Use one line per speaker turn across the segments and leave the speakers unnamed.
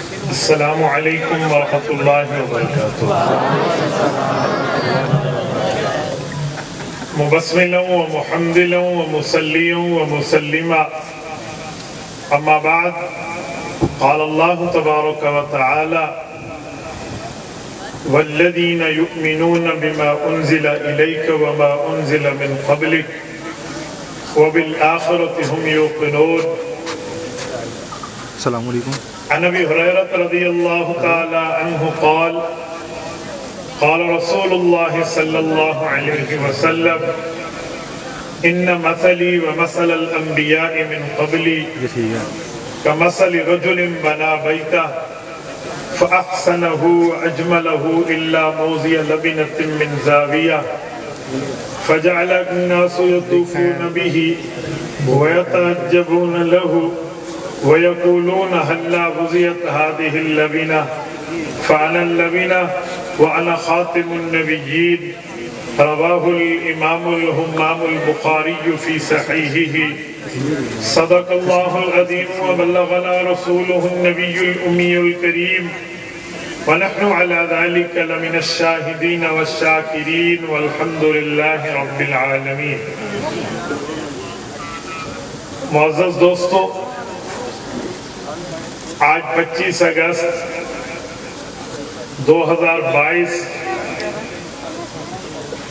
السلام علیکم ورحمۃ اللہ وبرکاتہ۔ مبسملا ومحمدلا ومصلیا ومسلما، اما بعد، قال اللہ تبارک وتعالی: والذین یؤمنون بما انزل الیک وما انزل من قبلک وبالآخرۃ هم یوقنون۔
السلام علیکم۔
عن ابی ہریرہ رضی اللہ تعالی عنہ قال قال رسول اللہ صلی اللہ علیہ وسلم: ان مثلی ومثل الانبیاء من قبلی كمثل رجل بنى بيته فأحسنه وأجمله إلا موضع لبنة من زاوية فجعل الناس يطوفون به ويتعجبون له ويقولون هلا وضعت هذه اللبنة فأنا اللبنة وأنا خاتم النبيين۔ رواه الإمام الهمام البخاري في صحيحه۔ صدق الله العظيم وبلغنا رسوله النبي الأمي الكريم ونحن على ذلك لمن الشاهدين والشاكرين والحمد لله رب العالمين۔ معزز دوستو، آج 25 اگست 2022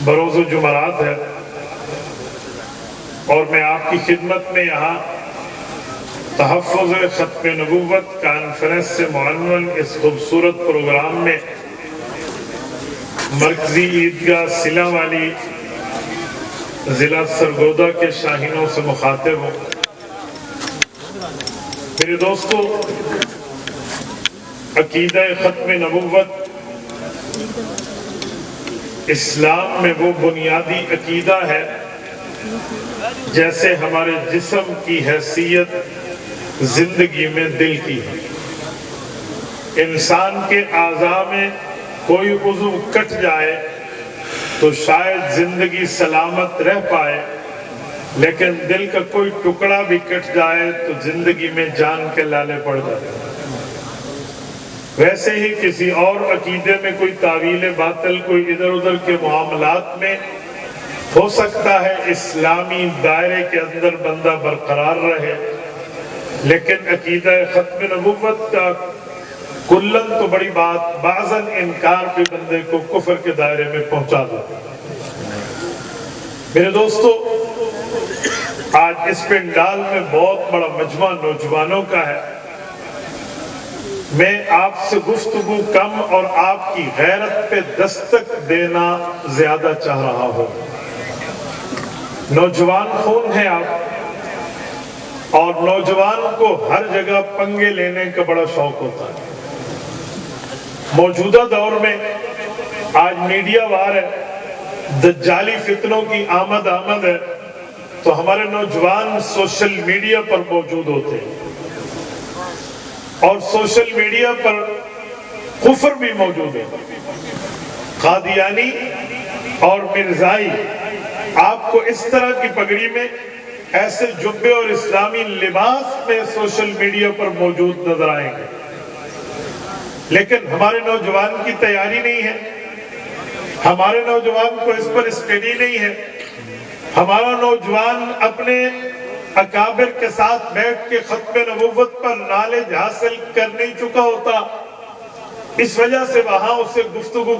بروز جمعرات ہے، اور میں آپ کی خدمت میں یہاں تحفظ ختم نبوت کانفرنس سے معنون اس خوبصورت پروگرام میں مرکزی عیدگاہ سلا والی ضلع سرگودا کے شاہینوں سے مخاطب ہوں۔ میرے دوستو، عقیدہ ختم نبوت اسلام میں وہ بنیادی عقیدہ ہے جیسے ہمارے جسم کی حیثیت زندگی میں دل کی ہے۔ انسان کے اعضاء میں کوئی عضو کٹ جائے تو شاید زندگی سلامت رہ پائے، لیکن دل کا کوئی ٹکڑا بھی کٹ جائے تو زندگی میں جان کے لالے پڑ جاتے ہیں۔ ویسے ہی کسی اور عقیدے میں کوئی تعویل باطل، کوئی ادھر ادھر کے معاملات میں ہو سکتا ہے اسلامی دائرے کے اندر بندہ برقرار رہے، لیکن عقیدہ ختم نبوت کا کلن تو بڑی بات، بعضاً انکار بھی بندے کو کفر کے دائرے میں پہنچا دیتا ہے۔ میرے دوستو، آج اس پنڈال میں بہت بڑا مجمع نوجوانوں کا ہے۔ میں آپ سے گفتگو کم اور آپ کی غیرت پہ دستک دینا زیادہ چاہ رہا ہوں۔ نوجوان خون ہے آپ، اور نوجوان کو ہر جگہ پنگے لینے کا بڑا شوق ہوتا ہے۔ موجودہ دور میں آج میڈیا وار ہے، دجالی فتنوں کی آمد ہے، تو ہمارے نوجوان سوشل میڈیا پر موجود ہوتے ہیں، اور سوشل میڈیا پر کفر بھی موجود ہے۔ قادیانی اور مرزائی آپ کو اس طرح کی پگڑی میں، ایسے جبے اور اسلامی لباس میں سوشل میڈیا پر موجود نظر آئیں گے، لیکن ہمارے نوجوان کی تیاری نہیں ہے، ہمارے نوجوان کو اس پر اسٹڈی نہیں ہے، ہمارا نوجوان اپنے اکابر کے ساتھ بیٹھ کے ختم نبوت پر نالج حاصل کر نہیں چکا ہوتا۔ اس وجہ سے وہاں اسے گفتگو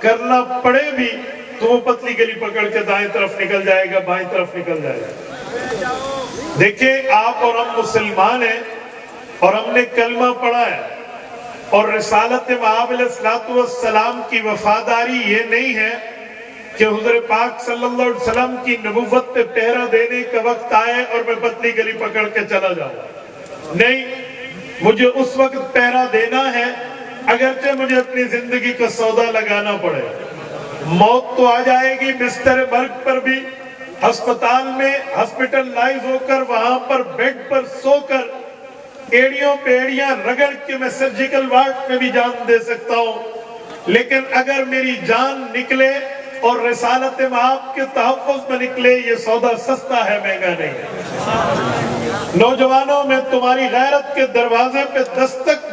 کرنا پڑے بھی تو وہ پتلی گلی پکڑ کے دائیں طرف نکل جائے گا، بائیں طرف نکل جائے گا۔ دیکھیں، آپ اور ہم مسلمان ہیں، اور ہم نے کلمہ پڑھا ہے، اور رسالت مآب علیہ السلام کی وفاداری یہ نہیں ہے کہ حضور پاک صلی اللہ علیہ وسلم کی نبوت پہ پہرا دینے کا وقت آئے اور میں پتلی گلی پکڑ کے چلا جاؤں۔ نہیں، مجھے اس وقت پہرا دینا ہے اگرچہ مجھے اپنی زندگی کا سودا لگانا پڑے۔ موت تو آ جائے گی بستر مرگ پر بھی، ہسپتال میں ہسپٹلائز ہو کر وہاں پر بیڈ پر سو کر ایڑیوں پہ ایڑیاں رگڑ کے میں سرجیکل وارڈ میں بھی جان دے سکتا ہوں، لیکن اگر میری جان نکلے اور رسالت مآب کے تحفظ میں نکلے، یہ سودا سستا ہے، مہنگا نہیں ہے۔ نوجوانوں، میں تمہاری غیرت کے دروازے پہ دستک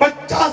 50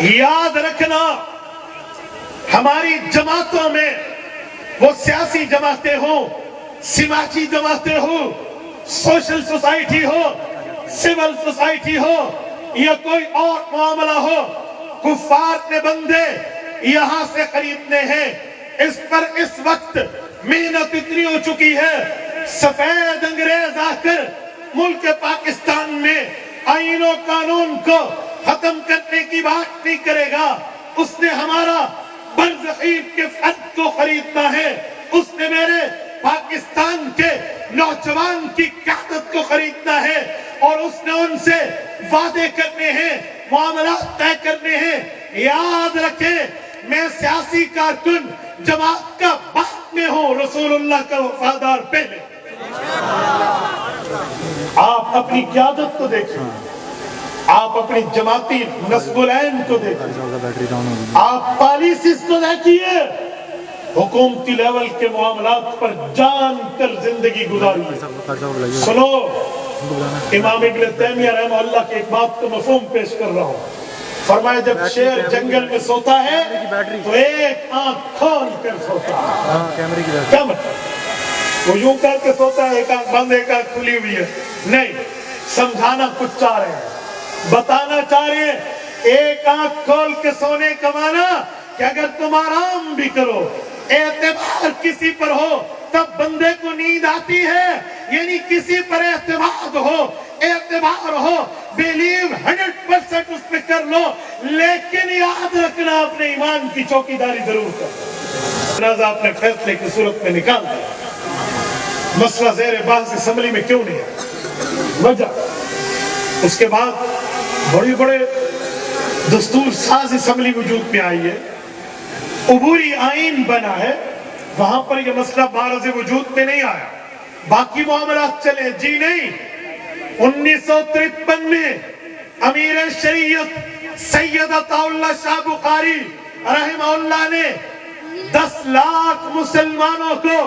یاد رکھنا ہماری جماعتوں میں وہ سیاسی جماعتیں ہوں، سماجی جماعتیں ہوں، سوشل سوسائٹی ہو، سول سوسائٹی ہو یا کوئی اور معاملہ ہو، کفار نے بندے یہاں سے خریدنے ہیں۔ اس پر اس وقت محنت اتنی ہو چکی ہے، سفید انگریز آ کر ملک پاکستان میں آئین و قانون کو ختم کرنے کی بات نہیں کرے گا۔ اس نے ہمارا برزخیم کے فرد کو خریدنا ہے، اس نے میرے پاکستان کے نوجوان کی قیادت کو خریدنا ہے، اور اس نے ان سے وعدے کرنے ہیں، معاملات طے کرنے ہیں۔ یاد رکھیں، میں سیاسی کارکن جماعت کا بعد میں ہوں، رسول اللہ کا وفادار پہلے۔ آپ اپنی قیادت کو دیکھیں، آپ اپنی جماعتی نصب العین کو دیکھیں، آپ پالیسیز کو دیکھیے، حکومتی لیول کے معاملات پر جان کر زندگی گزاری۔ سنو، امام ابن تیمیہ رحمہ اللہ کی ایک بات کو مفہوم پیش کر رہا ہوں۔ فرمایا جب شیر جنگل میں سوتا ہے تو ایک آنکھ کھول کر سوتا ہے۔ کیا مطلب؟ وہ یوں کر کے سوتا ہے، ایک آنکھ بند ایک آنکھ کھلی ہوئی ہے؟ نہیں، سمجھانا کچھ چاہ رہے ہیں، بتانا چاہ رہے ہیں۔ ایک آنکھ کھول کے سونے کا معنی کہ اگر تم آرام بھی کرو، اعتبار کسی پر ہو، تب بندے کو نیند آتی ہے، یعنی کسی پر اعتماد ہو، اعتبار ہو، بیلیو 100% اس پہ کر لو، لیکن یاد رکھنا اپنے ایمان کی چوکیداری ضرور کرو۔ جنازہ اپنے فیصلے کی صورت میں نکال دیا، مسئلہ زیر بحث اسمبلی میں کیوں نہیں ہے؟ وجہ اس کے بعد بڑے بڑے دستور ساز اسمبلی وجود میں آئی ہے، عبوری آئین بنا ہے، وہاں پر یہ مسئلہ بارز وجود میں نہیں آیا، باقی معاملات چلے۔ جی نہیں، 1953 میں امیر شریعت سید عطا اللہ شاہ بخاری رحمہ اللہ نے 10 لاکھ مسلمانوں کو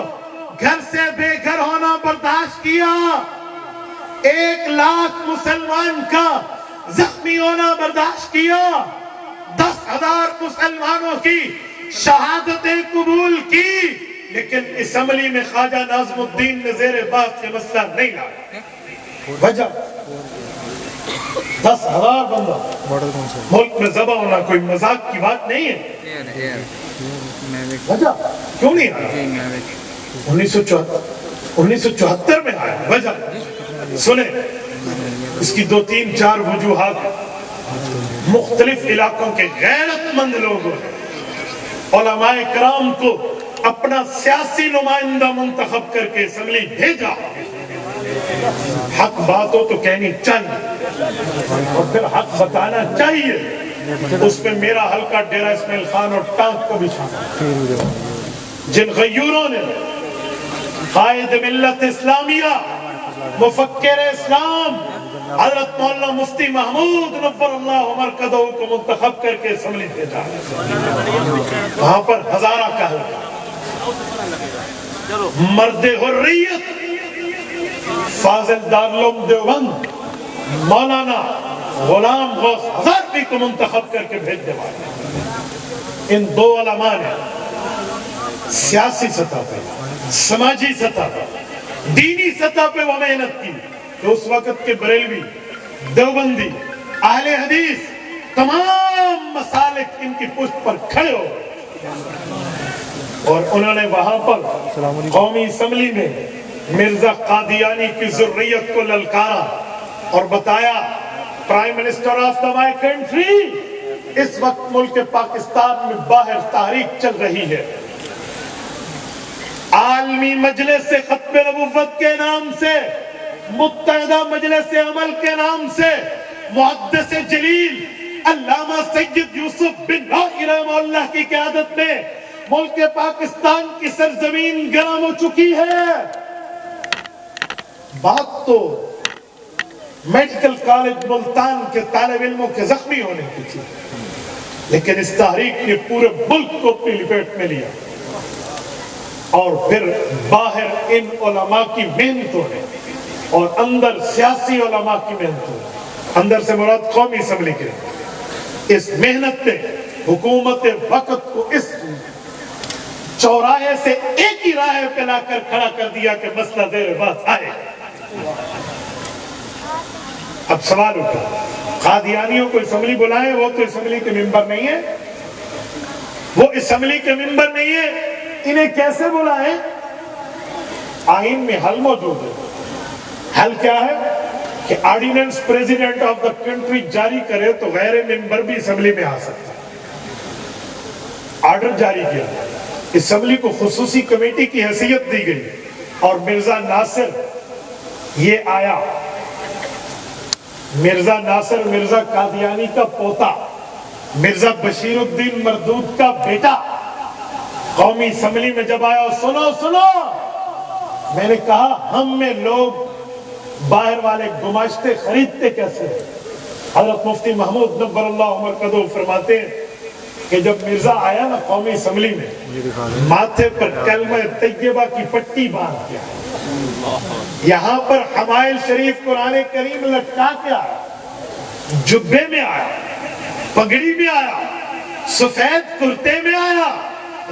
گھر سے بے گھر ہونا برداشت کیا، 1 لاکھ مسلمان کا زخمی ہونا برداشت کیا، 10,000 مسلمانوں کی شہادتیں قبول کی، لیکن اسمبلی میں خواجہ ناظم الدین نے زیر بحث یہ مسئلہ نہیں لایا۔ وجہ 10,000 بندہ ملک میں ذبح ہونا کوئی مذاق کی بات نہیں ہے۔ وجہ کیوں نہیں آیا؟ 1974 میں آیا۔ وجہ سنیں، اس کی 2 3 4 وجوہات۔ مختلف علاقوں کے غیرت مند لوگوں نے علماء کرام کو اپنا سیاسی نمائندہ منتخب کر کے اسمبلی بھیجا۔ حق بات ہو تو کہنی چاہیے اور پھر حق بتانا چاہیے۔ اس میں میرا حلقہ ڈیرہ اسماعیل خان اور ٹانک کو بھی شامل، جن غیوروں نے قائد ملت اسلامیہ، مفکر اسلام حضرت مولانا مفتی محمود نور اللہ مرکزہ کو منتخب کر کے اسمبلی بھیجا۔ وہاں پر ہزارہ کا حلقہ، مرد حریت فاضل دارالعلوم دیوبند مولانا غلام غوث ہزاروی کو منتخب کر کے بھیج دے۔ ان 2 علماء نے سیاسی سطح پہ، سماجی سطح پہ، دینی سطح پہ وہ محنت کی کہ اس وقت کے بریلوی، دیوبندی، اہل حدیث تمام مسالک ان کی پشت پر کھڑے ہو، اور انہوں نے وہاں پر قومی اسمبلی میں مرزا قادیانی کی ذریت کو للکارا اور بتایا، prime minister of the my country, اس وقت ملک پاکستان میں باہر تحریک چل رہی ہے، عالمی مجلس ختم نبوت کے نام سے، متحدہ مجلس عمل کے نام سے، محدث جلیل علامہ سید یوسف بن نائی رحمہ اللہ کی قیادت میں ملک پاکستان کی سرزمین گرم ہو چکی ہے۔ بات تو میڈیکل کالج ملتان کے طالب علموں کے زخمی ہونے کی تھی، لیکن اس تحریک نے پورے ملک کو اپنی لپیٹ میں لیا، اور پھر باہر ان علماء کی محنتوں نے اور اندر سیاسی علماء کی محنتوں نے، اندر سے مراد قومی اسمبلی کے اس محنت نے حکومت وقت کو اس چوراہے سے ایک ہی راہ پہ لا کر کھڑا کر دیا کہ مسئلہ زیر بحث آئے۔ اب سوال اٹھا، قادیانیوں کو اسمبلی بلائیں، وہ تو اسمبلی کے ممبر نہیں ہے، وہ اسمبلی کے ممبر نہیں ہے، انہیں کیسے بلائیں؟ آئین میں حل موجود ہے۔ حل کیا ہے کہ ordinance president of the country جاری کرے تو غیر ممبر بھی اسمبلی میں آ سکتا ہے۔ آرڈر جاری کیا، اسمبلی کو خصوصی کمیٹی کی حیثیت دی گئی، اور مرزا ناصر یہ آیا، مرزا ناصر مرزا قادیانی کا پوتا، مرزا بشیر الدین مردود کا بیٹا، قومی اسمبلی میں جب آیا، سنو سنو، میں نے کہا ہم میں لوگ باہر والے گماشتے خریدتے کیسے ہیں؟ حضرت مفتی محمود نور اللہ مرکزہ فرماتے ہیں کہ جب مرزا آیا نا قومی اسمبلی میں، ماتھے پر کلمہ طیبہ کی پٹی باندھ کیا، یہاں پر حمائل شریف قرآن کریم لٹکا کے آیا، جبے میں آیا، پگڑی میں آیا، سفید کرتے میں آیا،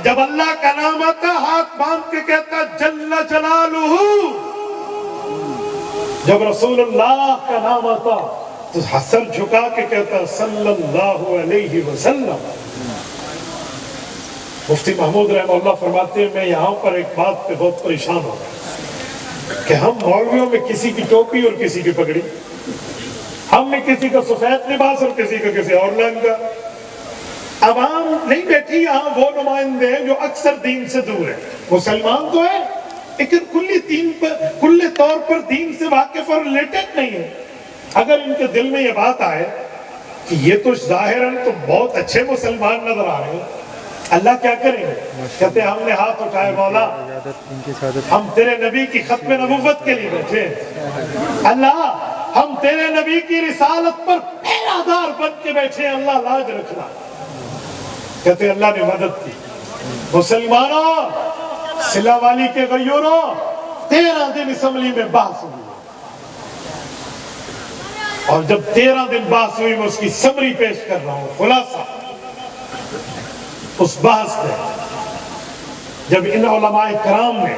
جب اللہ کا نام آتا ہاتھ باندھ کے کہتا جل جلالہ، جب رسول اللہ کا نام آتا تو سر جھکا کے کہتا صلی اللہ علیہ وسلم۔ مفتی محمود رحمہ اللہ فرماتے ہیں میں یہاں پر ایک بات پہ بہت پریشان ہوں کہ ہم مولویوں میں کسی کی ٹوپی اور کسی کی پگڑی، ہم میں کسی کا سفید لباس اور کسی کا کسی اور رنگ کا، عوام نہیں بیٹھی یہاں وہ نمائندے ہیں جو اکثر دین سے دور ہیں، مسلمان تو ہے لیکن کل طور پر دین سے واقف اور ریلیٹڈ نہیں ہے۔ اگر ان کے دل میں یہ بات آئے کہ یہ تو ظاہراً تو بہت اچھے مسلمان نظر آ رہے ہیں، اللہ کیا کریں گے؟ کہتے ہم نے ہاتھ اٹھائے، مولا ہم تیرے نبی کی ختم نبوت کے لیے بیٹھے ہیں، اللہ ہم تیرے نبی کی رسالت پر پہرا دار بن کے بیٹھے ہیں، اللہ لاج رکھنا۔ کہتے اللہ نے مدد کی۔ مسلمانوں، سلا والی کے غیوروں، 13 دن اسمبلی میں بحث ہوئی، اور جب 13 دن بحث ہوئی میں اس کی سمری پیش کر رہا ہوں، خلاصہ اس بحث میں جب ان علماء کرام نے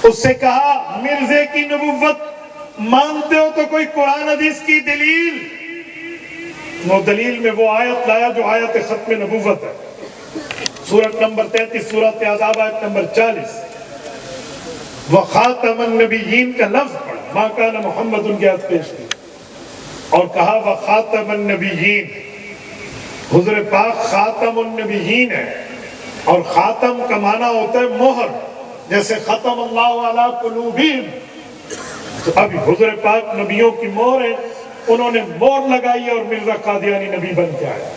اس سے کہا مرزے کی نبوت مانتے ہو تو کوئی قرآن حدیث کی دلیل، وہ دلیل میں وہ آیت لایا جو آیت ختم نبوت ہے، سورت نمبر 33 سورت احزاب آیت نمبر 40، وخاتم النبیین کا لفظ پڑھا، ما کان محمد ان کے ہاتھ پیش کی، اور کہا وخاتم النبیین، حضور پاک خاتم النبیین ہے، اور خاتم کا معنی ہوتا ہے مہر، جیسے ختم اللہ علی قلوبہم، تو ابھی حضور پاک نبیوں کی مہر ہے، انہوں نے مہر لگائی اور مرزا قادیانی نبی بن کے آیا۔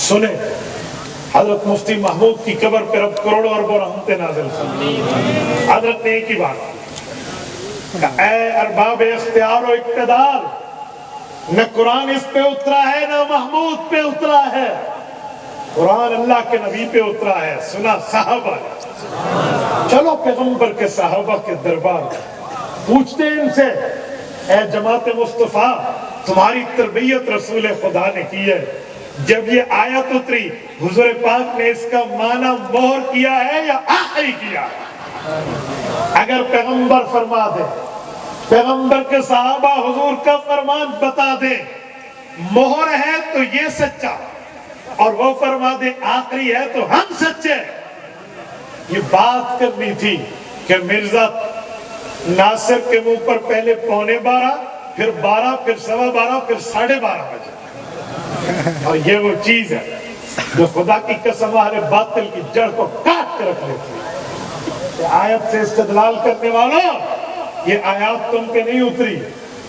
سنیں حضرت مفتی محمود کی قبر پر اب کروڑوں اربوں رحمتیں نازل ہوئی۔ حضرت نے ایک ہی بات کہ اے ارباب اختیار و اقتدار، نہ قرآن اس پہ اترا ہے نہ محمود پہ اترا ہے، قرآن اللہ کے نبی پہ اترا ہے، سنا صحابہ نے، چلو پیغمبر کے صحابہ کے دربار پوچھتے ان سے، اے جماعت مصطفیٰ تمہاری تربیت رسول خدا نے کی ہے، جب یہ آیت اتری حضور پاک نے اس کا معنی مہر کیا ہے یا آخری کیا؟ اگر پیغمبر فرما دے، پیغمبر کے صحابہ حضور کا فرمان بتا دے مہر ہے تو یہ سچا، اور وہ فرما دے آخری ہے تو ہم سچے۔ یہ بات کرنی تھی کہ مرزا ناصر کے منہ پر پہلے 11:45، پھر 12، پھر 12:15، پھر 12:30 بجے، اور یہ وہ چیز ہے جو خدا کی قسم اہل باطل کی جڑ کو کاٹ کے رکھ لیتی ہے۔ آیت سے استدلال کرنے والوں، یہ آیات تم پہ نہیں اتری،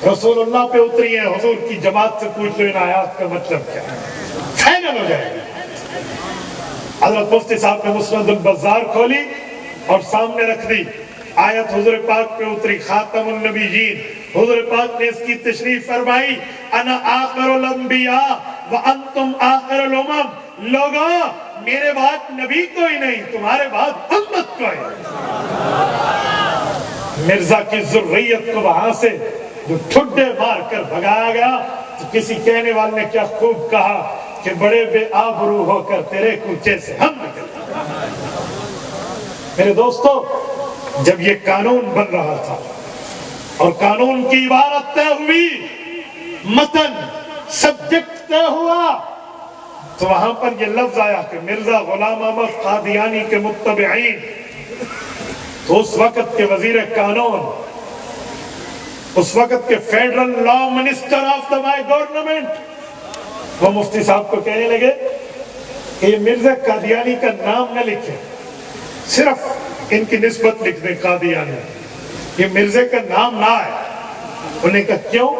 رسول اللہ پہ اتری ہے، حضور کی جماعت سے پوچھ لو ان آیات کا مطلب کیا ہے، فائنل ہو جائے گی۔ حضرت مفتی صاحب نے مسند البزار کھولی اور سامنے رکھ دی، آیت حضور پاک پہ اتری، خاتم النبیین، حضور پاک نے اس کی تشریح فرمائی، انا آخر الانبیاء وانتم آخر الامم، لوگوں میرے بعد نبی کوئی نہیں، تمہارے بعد امت کوئی نہیں۔ مرزا کی ذریت کو وہاں سے جو ٹھڈے مار کر بھگایا گیا، تو کسی کہنے والے نے کیا خوب کہا کہ بڑے بے آبرو ہو کر تیرے کوچے سے ہم نکلے۔ میرے دوستو، جب یہ قانون بن رہا تھا اور قانون کی عبارت طے ہوئی، متن سبجیکٹ طے ہوا، تو وہاں پر یہ لفظ آیا کہ مرزا غلام احمد قادیانی کے متبعین، تو اس وقت کے وزیر قانون، اس وقت کے federal law minister of the my government, وہ مفتی صاحب کو کہنے لگے کہ یہ مرزا قادیانی کا نام نہ لکھیں، صرف ان کی نسبت لکھ دیں قادیانی، یہ مرزا کا نام نہ آئے۔ انہوں نے کہا کیوں؟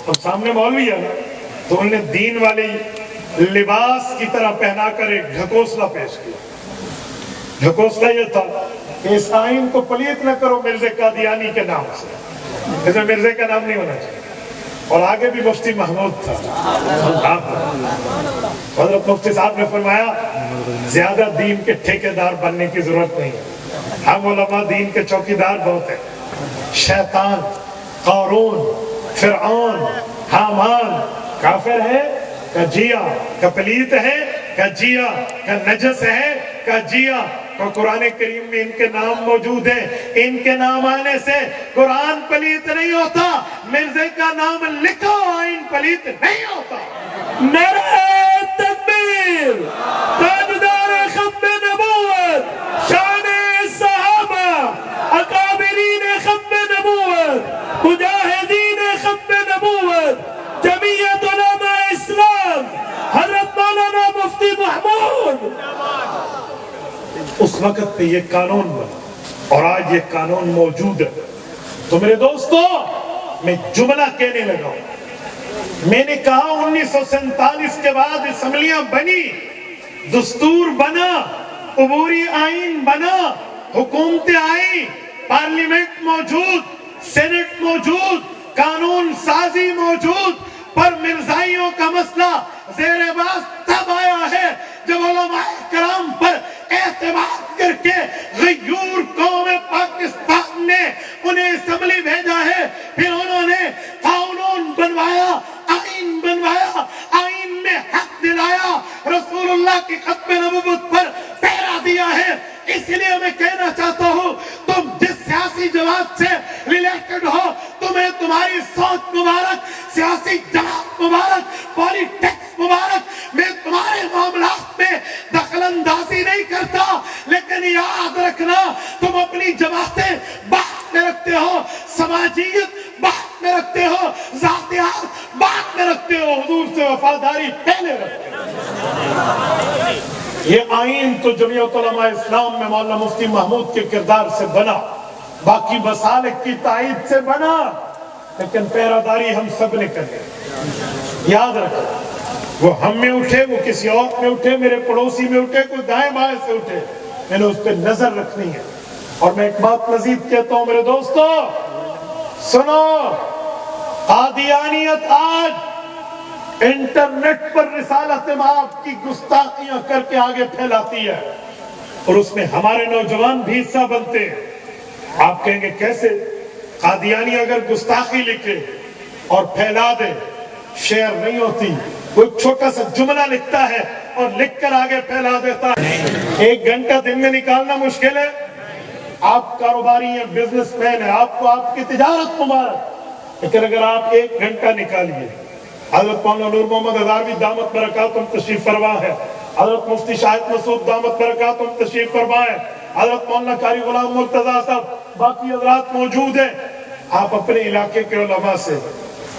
ہم سامنے مولوی ہے نا، تو انہوں نے دین والی لباس کی طرح پہنا کر ایک ڈھکوسلہ پیش کیا۔ ڈھکوسلہ یہ تھا کہ اس آئین کو پلیت نہ کرو مرزا قادیانی کے نام سے، اس میں مرزا کا نام نہیں ہونا چاہیے۔ اور آگے بھی مفتی محمود تھا، حضرت مفتی صاحب نے فرمایا زیادہ دین کے ٹھیکیدار بننے کی ضرورت نہیں ہے، ہم علماء دین کے چوکیدار بہت ہیں۔ شیطان، قارون، فرعون، حامان کافر ہے کہ جیا، کہ پلیت ہے کہ جیا، کہ نجس ہے کہ جیا، تو قرآن کریم میں ان کے نام موجود ہیں۔ ان کے نام آنے سے قرآن پلیت نہیں ہوتا، مرزا کا نام لکھو آئین پلیت نہیں ہوتا۔
نعرہ تکبیر، تاجدار ختم نبوت، شان صحابہ، اکابرین ختم نبوت، مجاہدین ختم نبوت، جمعیت علماء اسلام، حضرت مولانا مفتی محمود۔
اس وقت پہ یہ قانون بنا اور آج یہ قانون موجود ہے۔ تو میرے دوستو، میں جملہ کہنے لگا ہوں، میں نے کہا 1947 کے بعد اسمبلیاں بنی، دستور بنا، عبوری آئین بنا، حکومتیں آئیں، پارلیمنٹ موجود، سینٹ موجود، قانون سازی موجود، پر مرزائیوں کا مسئلہ زیر باز تب آیا ہے جب علماء کرام پر اعتماد کر کے غیور قوم پاکستان نے انہیں اسمبلی بھیجا ہے، پھر انہوں نے قانون بنوایا، آئین بنوایا، آئین میں حق دلایا، رسول اللہ کی ختم نبوت پر پہرا دیا ہے۔ اس لیے میں کہنا چاہتا ہوں، تم جس سیاسی جماعت سے ریلیٹڈ ہو، تمہیں تمہاری سوچ مبارک، سیاسی جماعت مبارک، پالیٹکس مبارک، میں تمہارے معاملات میں دخل اندازی نہیں کرتا، لیکن یاد رکھنا تم اپنی جماعتیں بات میں رکھتے ہو، سماجیت بات میں رکھتے ہو، ذاتیات بات میں رکھتے ہو، حضور سے وفاداری پہلے رکھتے ہو۔ یہ آئین تو جمعیت علماء اسلام میں مولانا مفتی محمود کے کردار سے بنا، باقی مسالک کی تائید سے بنا، لیکن پیراداری ہم سب نے کرے۔ یاد رکھو، وہ ہم میں اٹھے، وہ کسی اور میں اٹھے، میرے پڑوسی میں اٹھے، کوئی دائیں بائیں سے اٹھے، میں نے اس پہ نظر رکھنی ہے۔ اور میں ایک بات مزید کہتا ہوں میرے دوستو، سنو، قادیانیت آج انٹرنیٹ پر رسالت مآب کی گستاخیاں کر کے آگے پھیلاتی ہے، اور اس میں ہمارے نوجوان بھی حصہ بنتے ہیں۔ آپ کہیں گے کیسے؟ قادیانی اگر گستاخی لکھے اور پھیلا دے، شیئر نہیں ہوتی، کوئی چھوٹا سا جملہ لکھتا ہے اور لکھ کر آگے پھیلا دیتا ہے، 1 گھنٹہ دن میں نکالنا مشکل ہے۔ آپ کاروباری ہیں، بزنس مین ہیں، آپ کو آپ کی تجارت مبارک، لیکن اگر آپ 1 گھنٹہ نکالیے، حضرت مولانا نور محمد ہزاروی دامت برکاتہم تشریف فرما ہے، حضرت مفتی شاہد مسعود دامت برکاتہم تشریف فرما ہے، حضرت مولانا قاری غلام مرتضیٰ صاحب، باقی حضرات موجود ہیں، آپ اپنے علاقے کے علماء سے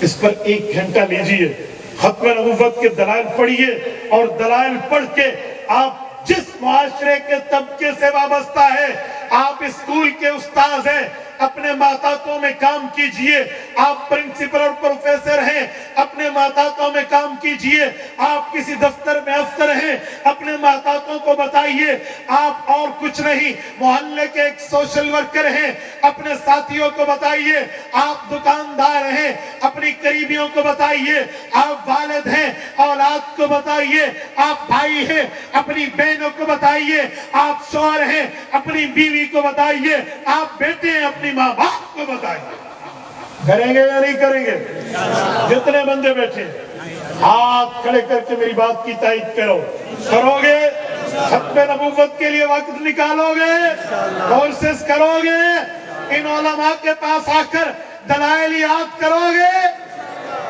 اس پر 1 گھنٹہ لیجئے، ختم نبوت کے دلائل پڑھیے، اور دلائل پڑھ کے آپ جس معاشرے کے طبقے سے وابستہ ہے، آپ اسکول کے استاذ ہیں، اپنے ماتحتوں میں کام کیجئے، آپ پرنسپل اور پروفیسر ہیں، اپنے ماتحتوں میں کام کیجئے، آپ کسی دفتر میں افسر ہیں، اپنے ماتحتوں کو بتائیے، آپ اور کچھ نہیں، محلے کے ایک سوشل ورکر ہیں، اپنے ساتھیوں کو بتائیے، آپ دکاندار ہیں، اپنی قریبیوں کو بتائیے، آپ والد ہیں، اولاد کو بتائیے، آپ بھائی ہیں، اپنی بہنوں کو بتائیے، آپ شوہر ہیں، اپنی بیوی کو بتائیے، آپ بیٹے ہیں، اپنی ماں باپ کو بتائیے۔ کریں گے یا نہیں کریں گے؟ جتنے بندے بیٹھے ہاتھ کھڑے کر کے میری بات کی تائید کرو، کرو گے؟ ختم نبوت کے لیے وقت نکالو گے؟ کورسز کرو گے؟ ان علماء کے پاس آ کر دلائل یاد کرو گے؟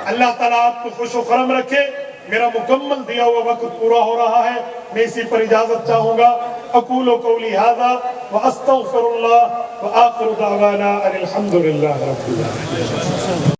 اللہ تعالیٰ آپ کو خوش و خرم رکھے۔ میرا مکمل دیا ہوا وقت پورا ہو رہا ہے، میں اسی پر اجازت چاہوں گا۔ اقول قولی ھذا واستغفر اللہ وآخر دعوانا ان الحمد للہ رب العالمین۔